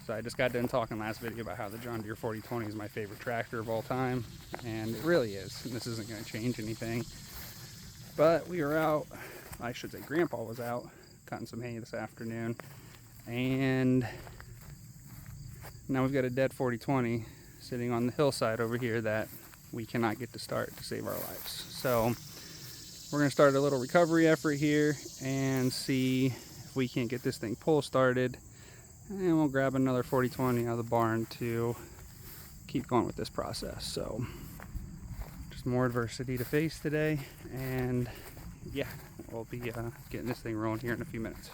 So I just got done talking last video about how the John Deere 4020 is my favorite tractor of all time, and it really is. And this isn't going to change anything. But we were out, I should say Grandpa was out cutting some hay this afternoon, and now we've got a dead 4020 sitting on the hillside over here that we cannot get to start to save our lives. So we're going to start a little recovery effort here and see if we can't get this thing pull started, and we'll grab another 4020 out of the barn to keep going with this process. So just more adversity to face today, and yeah, we'll be getting this thing rolling here in a few minutes.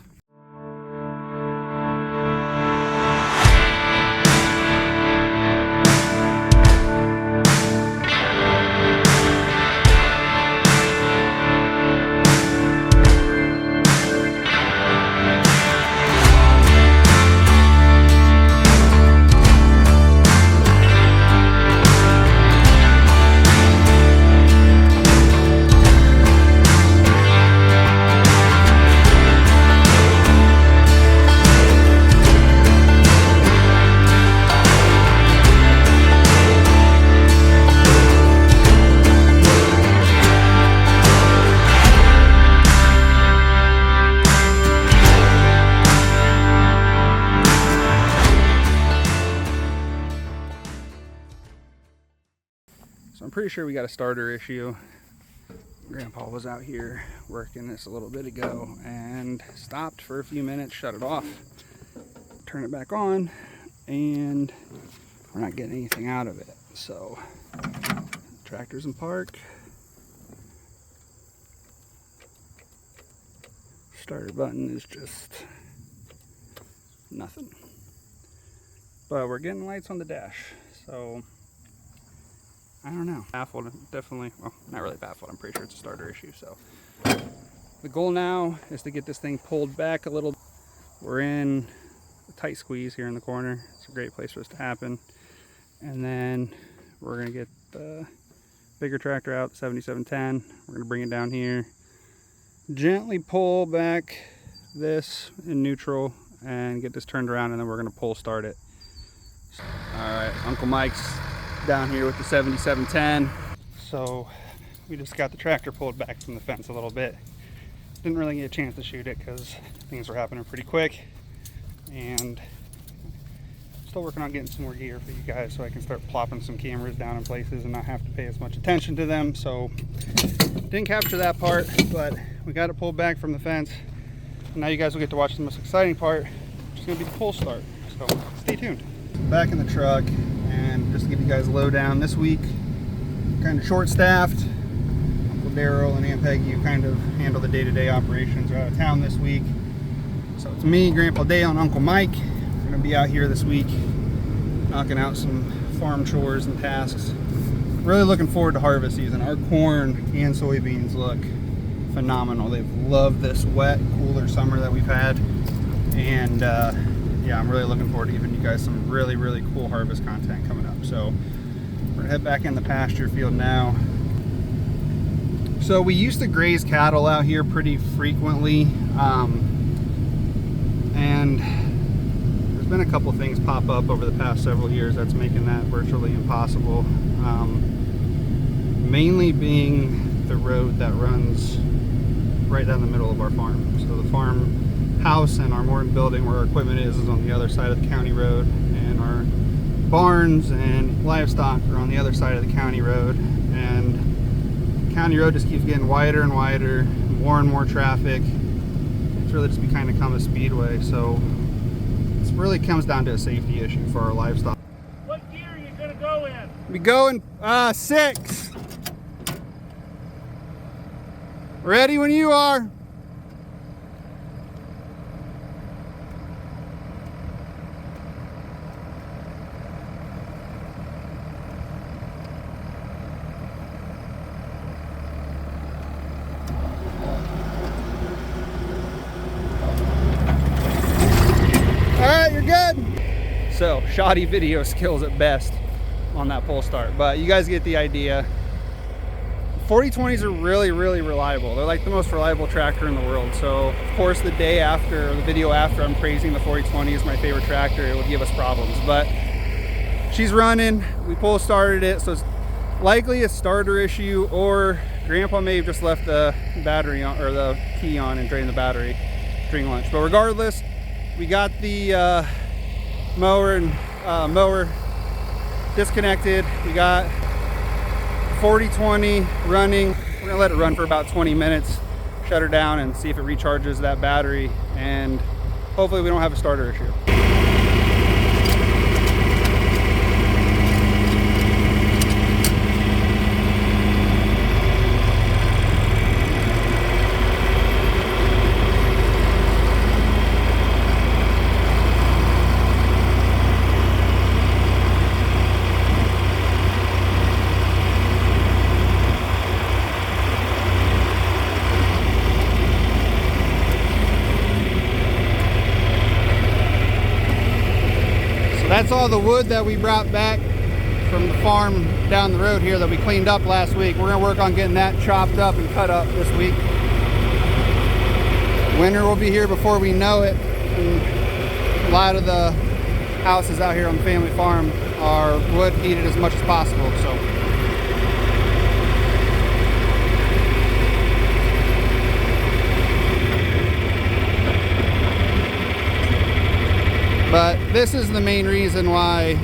So I'm pretty sure we got a starter issue. Grandpa was out here working this a little bit ago and stopped for a few minutes, shut it off, turn it back on, and we're not getting anything out of it. So tractor's in park. Starter button is just nothing. But we're getting lights on the dash, so I don't know. Baffled, definitely. Well, not really baffled. I'm pretty sure it's a starter issue. So the goal now is to get this thing pulled back a little. We're in a tight squeeze here in the corner. It's a great place for this to happen. And then we're going to get the bigger tractor out, the 7710. We're going to bring it down here, gently pull back this in neutral and get this turned around, and then we're going to pull start it. All right, Uncle Mike's down here with the 7710. So we just got the tractor pulled back from the fence a little bit. Didn't really get a chance to shoot it because things were happening pretty quick, and still working on getting some more gear for you guys so I can start plopping some cameras down in places and not have to pay as much attention to them. So didn't capture that part, but we got it pulled back from the fence, and now you guys will get to watch the most exciting part, which is going to be the pull start. So stay tuned. Back in the truck, and just to give you guys a lowdown, this week kind of short-staffed. Uncle Daryl and Aunt Peggy, who kind of handle the day-to-day operations, are out of town this week. So it's me, Grandpa Dale, and Uncle Mike. We're going to be out here this week knocking out some farm chores and tasks. Really looking forward to harvest season. Our corn and soybeans look phenomenal. They've loved this wet, cooler summer that we've had, and yeah, I'm really looking forward to giving you guys some really, really cool harvest content coming up. So we're gonna head back in the pasture field now. So we used to graze cattle out here pretty frequently, and there's been a couple things pop up over the past several years that's making that virtually impossible. Mainly being the road that runs right down the middle of our farm. So the farm house and our mooring building where our equipment is on the other side of the county road, and our barns and livestock are on the other side of the county road, and the county road just keeps getting wider and wider, more and more traffic. It's really just become a speedway, so it really comes down to a safety issue for our livestock. What gear are you gonna go in? We go in 6. Ready when you are. You're good. So shoddy video skills at best on that pull start, but you guys get the idea. 4020s are really, really reliable. They're like the most reliable tractor in the world. So of course the day after, the video after I'm praising the 4020 as my favorite tractor, it would give us problems. But she's running, we pull started it, so it's likely a starter issue, or Grandpa may have just left the battery on, or the key on, and drained the battery during lunch. But regardless, we got the mower disconnected. We got 4020 running. We're gonna let it run for about 20 minutes, shut her down, and see if it recharges that battery, and hopefully we don't have a starter issue. That's all the wood that we brought back from the farm down the road here that we cleaned up last week. We're gonna work on getting that chopped up and cut up this week. Winter will be here before we know it. And a lot of the houses out here on the family farm are wood heated as much as possible. So but this is the main reason why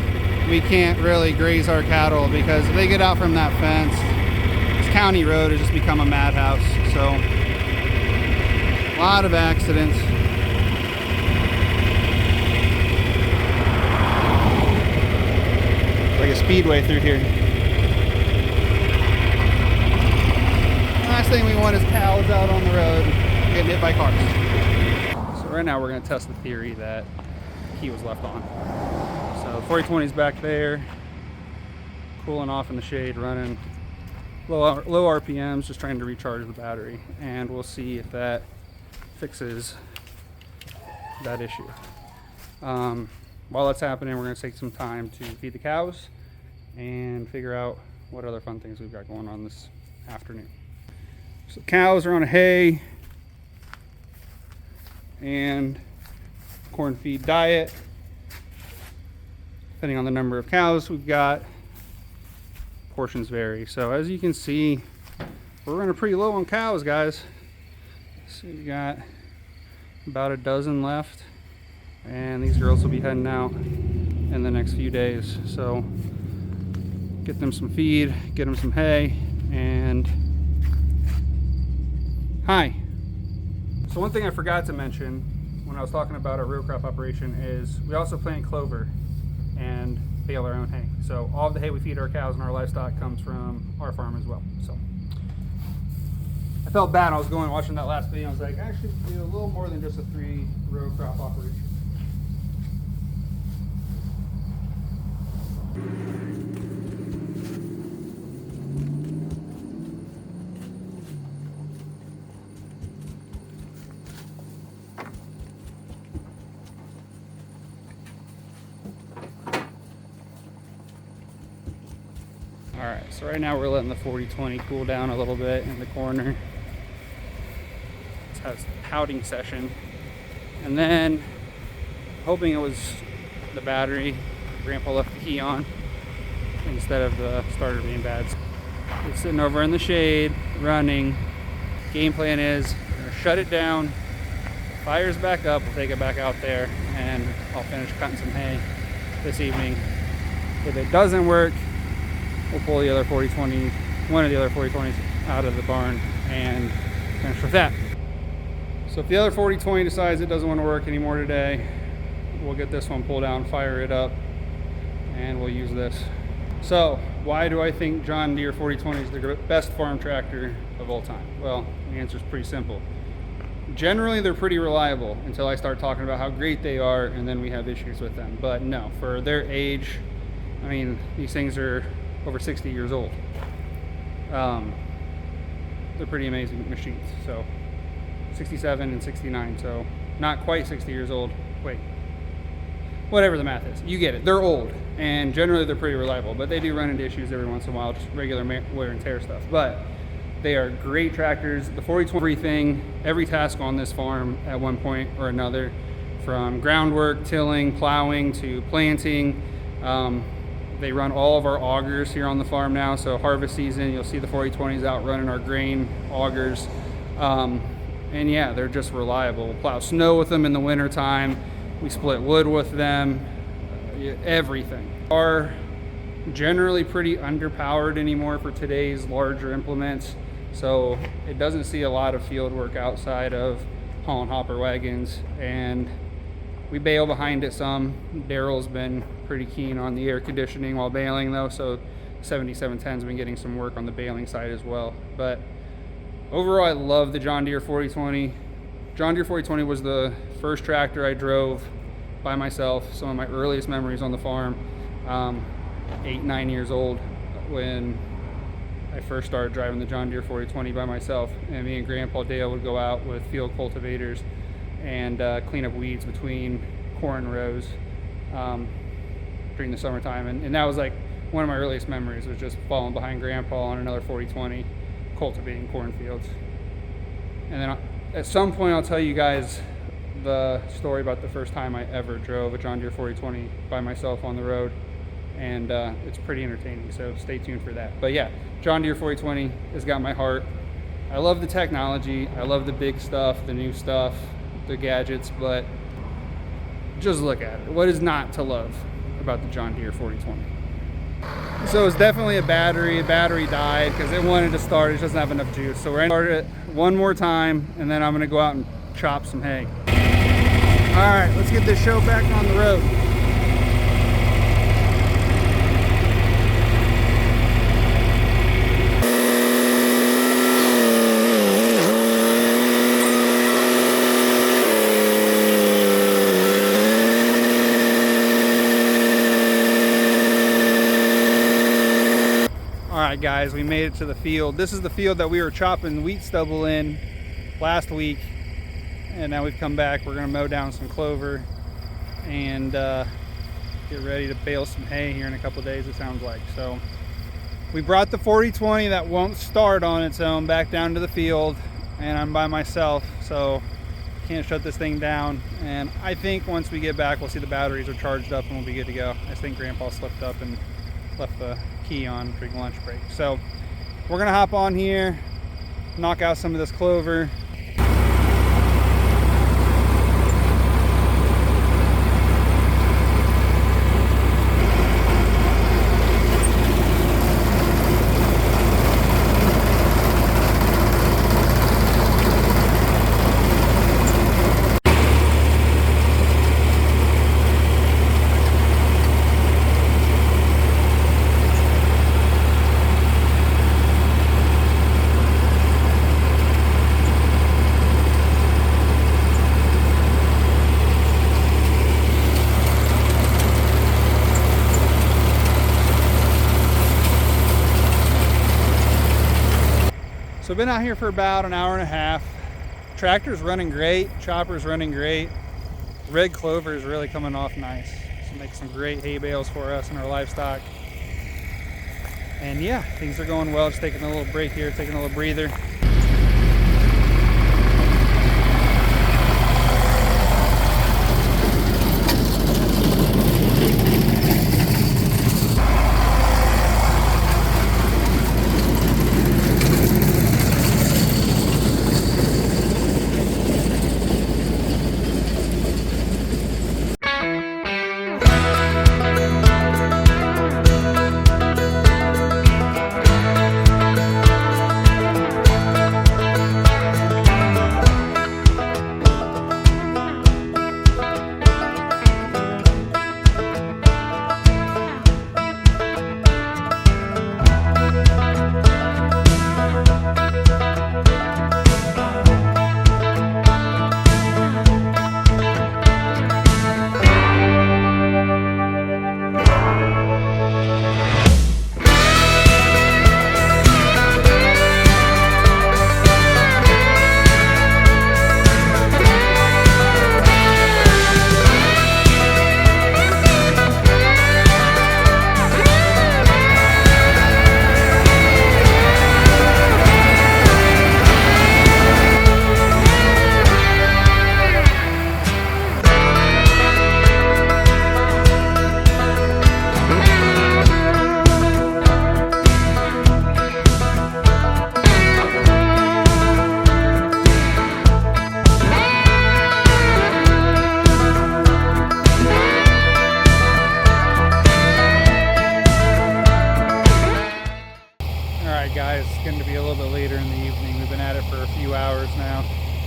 we can't really graze our cattle, because if they get out from that fence, this county road has just become a madhouse. So a lot of accidents. Like a speedway through here. The last thing we want is cows out on the road getting hit by cars. So right now we're going to test the theory that key was left on. So 4020's back there, cooling off in the shade, running low RPMs, just trying to recharge the battery, and we'll see if that fixes that issue. While that's happening, we're going to take some time to feed the cows and figure out what other fun things we've got going on this afternoon. So cows are on a hay and corn feed diet. Depending on the number of cows we've got, portions vary. So as you can see, we're running pretty low on cows, guys. So we got about a dozen left, and these girls will be heading out in the next few days. So get them some feed, get them some hay, and hi. So one thing I forgot to mention when I was talking about our row crop operation is we also plant clover and bale our own hay. So all of the hay we feed our cows and our livestock comes from our farm as well. So I felt bad. I was watching that last video. I was like, I should do a little more than just a 3-row crop operation. Alright, so right now we're letting the 4020 cool down a little bit in the corner. Let's have a pouting session. And then, hoping it was the battery, Grandpa left the key on instead of the starter being bad. It's sitting over in the shade, running. Game plan is, we're gonna shut it down, fire's back up, we'll take it back out there, and I'll finish cutting some hay this evening. If it doesn't work, we'll pull the other 4020, one of the other 4020s out of the barn and finish with that. So if the other 4020 decides it doesn't want to work anymore today, we'll get this one pulled out and fire it up, and we'll use this. So why do I think John Deere 4020 is the best farm tractor of all time? Well, the answer is pretty simple. Generally, they're pretty reliable until I start talking about how great they are, and then we have issues with them. But no, for their age, I mean, these things are over 60 years old. They're pretty amazing machines. So 67 and 69, so not quite 60 years old. Wait, whatever the math is, you get it. They're old, and generally they're pretty reliable, but they do run into issues every once in a while, just regular wear and tear stuff. But They are great tractors. The 4020, everything, every task on this farm at one point or another, from groundwork, tilling, plowing to planting. They run all of our augers here on the farm now. So harvest season, you'll see the 4020s out running our grain augers. And yeah, they're just reliable. We'll plow snow with them in the winter time. We split wood with them, everything. Are generally pretty underpowered anymore for today's larger implements. So it doesn't see a lot of field work outside of hauling hopper wagons, and we bale behind it some. Daryl's been pretty keen on the air conditioning while baling though, so 7710's been getting some work on the baling side as well. But overall, I love the John Deere 4020. John Deere 4020 was the first tractor I drove by myself. Some of my earliest memories on the farm, 8-9 years old, when I first started driving the John Deere 4020 by myself. And me and Grandpa Dale would go out with field cultivators and clean up weeds between corn rows during the summertime. And that was like one of my earliest memories, was just following behind Grandpa on another 4020, cultivating cornfields. And then at some point I'll tell you guys the story about the first time I ever drove a John Deere 4020 by myself on the road, and it's pretty entertaining, so stay tuned for that. But yeah, John Deere 4020 has got my heart. I love the technology, I love the big stuff, the new stuff, the gadgets, but just look at it. What is not to love about the John Deere 4020? So it's definitely a battery. The battery died because it wanted to start. It doesn't have enough juice. So we're going to start it one more time, and then I'm going to go out and chop some hay. All right, let's get this show back on the road. Alright guys, we made it to the field. This is the field that we were chopping wheat stubble in last week, and now we've come back. We're going to mow down some clover and get ready to bale some hay here in a couple days, it sounds like. So we brought the 4020 that won't start on its own back down to the field, and I'm by myself, so can't shut this thing down. And I think once we get back, we'll see the batteries are charged up and we'll be good to go. I think Grandpa slipped up and left the key on during lunch break. So we're gonna hop on here, knock out some of this clover. So I've been out here for about an hour and a half. Tractor's running great, chopper's running great. Red clover is really coming off nice. So make some great hay bales for us and our livestock. And yeah, things are going well. Just taking a little break here, taking a little breather.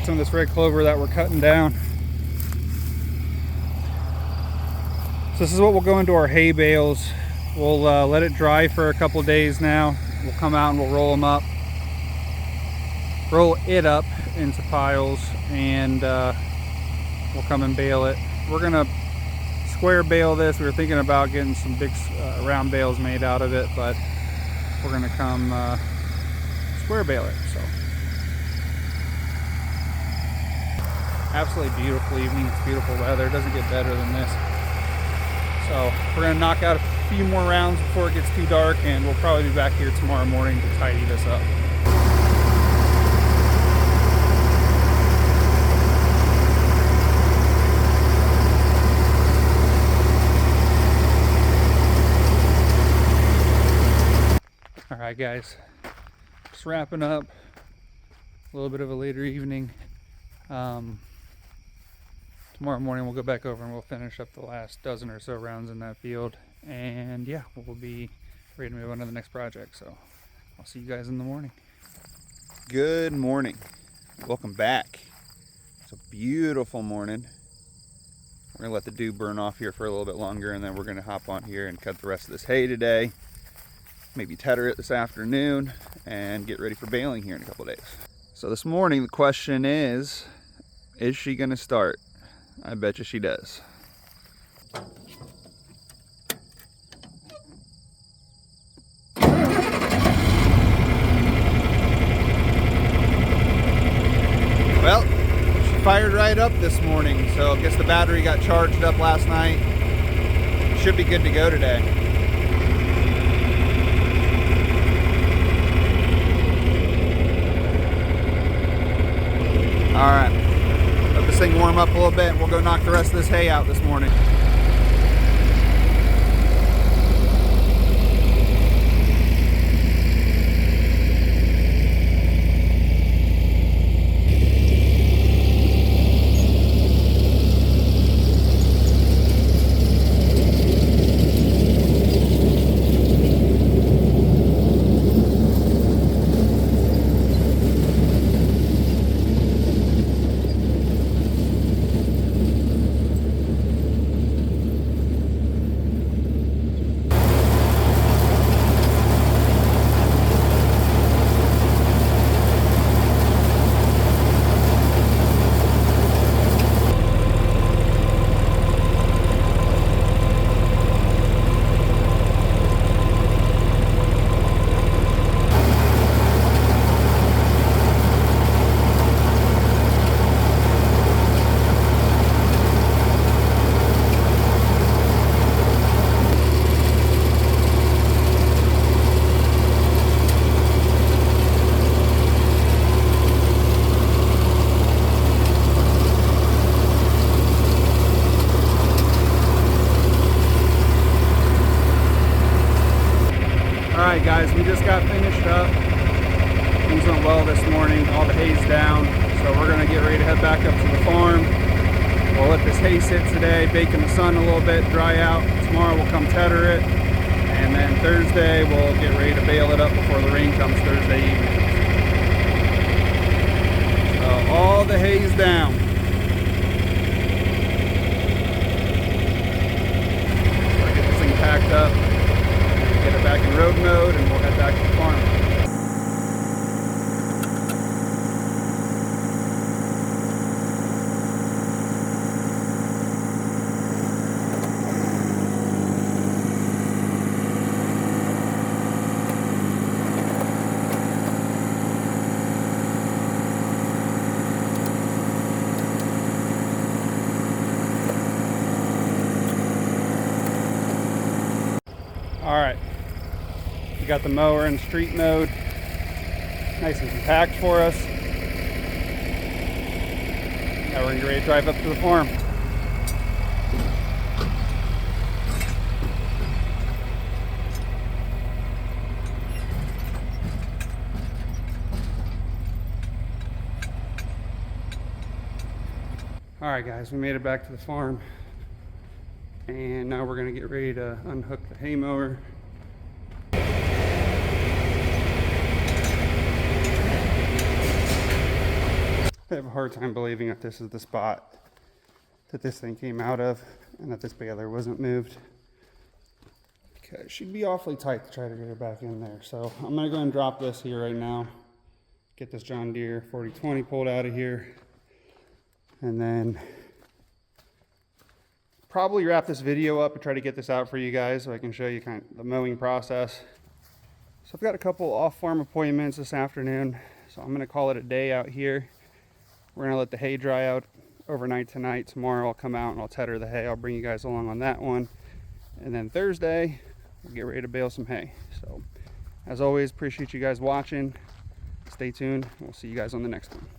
some of this red clover that we're cutting down. So this is what will go into our hay bales. We'll let it dry for a couple days now. We'll come out and we'll roll them up. Roll it up into piles, and we'll come and bale it. We're gonna square bale this. We were thinking about getting some big round bales made out of it, but we're gonna come square bale it. So absolutely beautiful evening. It's beautiful weather. It doesn't get better than this. So we're gonna knock out a few more rounds before it gets too dark, and we'll probably be back here tomorrow morning to tidy this up. All right, guys, just wrapping up. A little bit of a later evening. Tomorrow morning we'll go back over and we'll finish up the last dozen or so rounds in that field, and yeah, we'll be ready to move on to the next project. So I'll see you guys in the morning. Good morning, welcome back. It's a beautiful morning. We're gonna let the dew burn off here for a little bit longer, and then we're gonna hop on here and cut the rest of this hay today, maybe tether it this afternoon, and get ready for baling here in a couple days. So this morning the question is she gonna start? I bet you she does. Well, she fired right up this morning, so I guess the battery got charged up last night. Should be good to go today. All right. Let this thing warm up a little bit, and we'll go knock the rest of this hay out this morning. Alright guys, we just got finished up. Things went well this morning. All the hay's down. So we're going to get ready to head back up to the farm. We'll let this hay sit today, bake in the sun a little bit, dry out. Tomorrow we'll come tether it. And then Thursday we'll get ready to bale it up before the rain comes Thursday evening. So all the hay's down. So I get this thing packed up. Get it back in road mode, and we'll head back to the farm. All right. Got the mower in street mode, nice and compact for us. Now we're gonna get ready to drive up to the farm. All right guys, we made it back to the farm, and now we're gonna get ready to unhook the hay mower. I have a hard time believing that this is the spot that this thing came out of and that this baler wasn't moved. Okay, she'd be awfully tight to try to get her back in there. So I'm gonna go ahead and drop this here right now. Get this John Deere 4020 pulled out of here. And then probably wrap this video up and try to get this out for you guys so I can show you kind of the mowing process. So I've got a couple off-farm appointments this afternoon, so I'm gonna call it a day out here. We're gonna let the hay dry out overnight tonight. Tomorrow I'll come out and I'll tedder the hay. I'll bring you guys along on that one. And then Thursday, we'll get ready to bale some hay. So as always, appreciate you guys watching. Stay tuned. We'll see you guys on the next one.